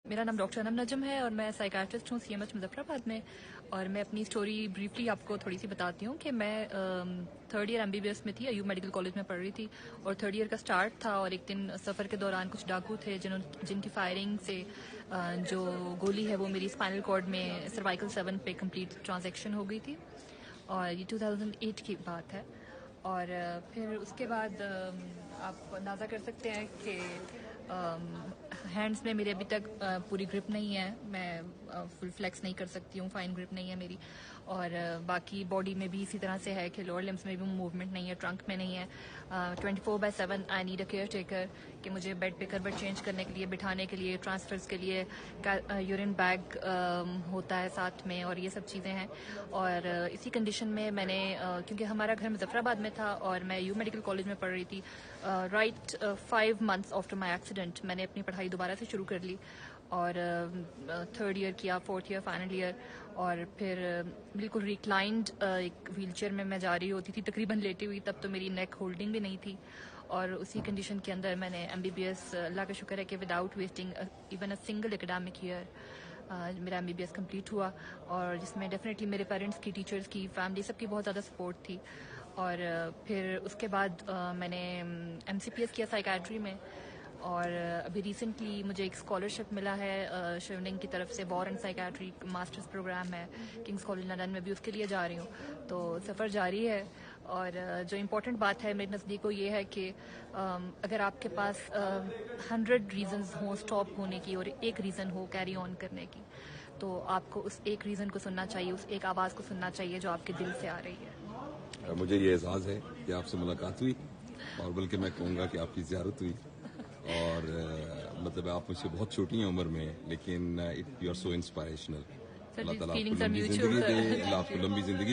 میرا نام ڈاکٹر انم نجم ہے اور میں سائیکیٹرسٹ ہوں CMH مظفرآباد میں. اور میں اپنی اسٹوری بریفلی آپ کو تھوڑی سی بتاتی ہوں کہ میں 3rd ایئر MBBS میں تھی, ایوب میڈیکل کالج میں پڑھ رہی تھی, اور 3rd ایئر کا سٹارٹ تھا. اور ایک دن سفر کے دوران کچھ ڈاکو تھے جن کی فائرنگ سے جو گولی ہے وہ میری اسپائنل کارڈ میں سروائکل 7 پہ کمپلیٹ ٹرانزیکشن ہو گئی تھی, اور یہ 2008 کی بات ہے. اور پھر اس کے بعد آپ اندازہ کر سکتے ہیں کہ ہینڈز میں میرے ابھی تک پوری گرپ نہیں ہے, میں فل فلیکس نہیں کر سکتی ہوں, فائن گرپ نہیں ہے میری. اور باقی باڈی میں بھی اسی طرح سے ہے کہ لوور لمس میں بھی موومنٹ نہیں ہے, ٹرنک میں نہیں ہے. 24/7 I need a care taker کہ مجھے بیڈ پہ کربٹ چینج کرنے کے لیے, بٹھانے کے لیے, ٹرانسفرز کے لیے یورین بیگ ہوتا ہے ساتھ میں, اور یہ سب چیزیں ہیں. اور اسی کنڈیشن میں میں نے, کیونکہ ہمارا گھر مظفرآباد میں تھا اور میں ایوب میڈیکل کالج میں پڑھ رہی تھی, right 5 months after my accident میں نے اپنی پڑھائی دوبارہ سے شروع کر لی, اور 3rd ایئر کیا, 4th ایئر فائنل ایئر. اور پھر بالکل ریکلائنڈ ایک ویل چیئر میں جا رہی ہوتی تھی, تقریباً لیٹی ہوئی, تب تو میری نیک ہولڈنگ بھی نہیں تھی. اور اسی کنڈیشن کے اندر میں نے MBBS, اللہ کا شکر ہے کہ without wasting even a single academic year میرا MBBS کمپلیٹ ہوا, اور جس میں ڈیفینیٹلی میرے پیرنٹس کی, ٹیچرس کی, فیملی سب کی بہت زیادہ سپورٹ تھی. اور پھر اس کے بعد میں نے MCPS کیا سائیکیٹری میں, اور ابھی ریسنٹلی مجھے ایک اسکالرشپ ملا ہے شیونگ کی طرف سے, war and psychiatry masters program ہے کنگس کالج لندن میں, بھی اس کے لیے جا رہی ہوں. تو سفر جاری ہے. اور جو امپورٹنٹ بات ہے میرے نزدیک وہ یہ ہے کہ اگر آپ کے پاس 100 ریزنز ہوں اسٹاپ ہونے کی اور ایک ریزن ہو کیری آن کرنے کی, تو آپ کو اس ایک ریزن کو سننا چاہیے, اس ایک آواز کو سننا چاہیے جو آپ کے دل سے آ رہی ہے. مجھے یہ اعزاز ہے کہ آپ سے ملاقات ہوئی, اور بلکہ میں کہوں گا کہ آپ کی زیارت ہوئی. اور مطلب آپ مجھ سے بہت چھوٹی ہیں عمر میں, لیکن یو آر سو انسپائریشنل. اللہ تعالیٰ آپ کو لمبی زندگی دے, اللہ آپ کو لمبی زندگی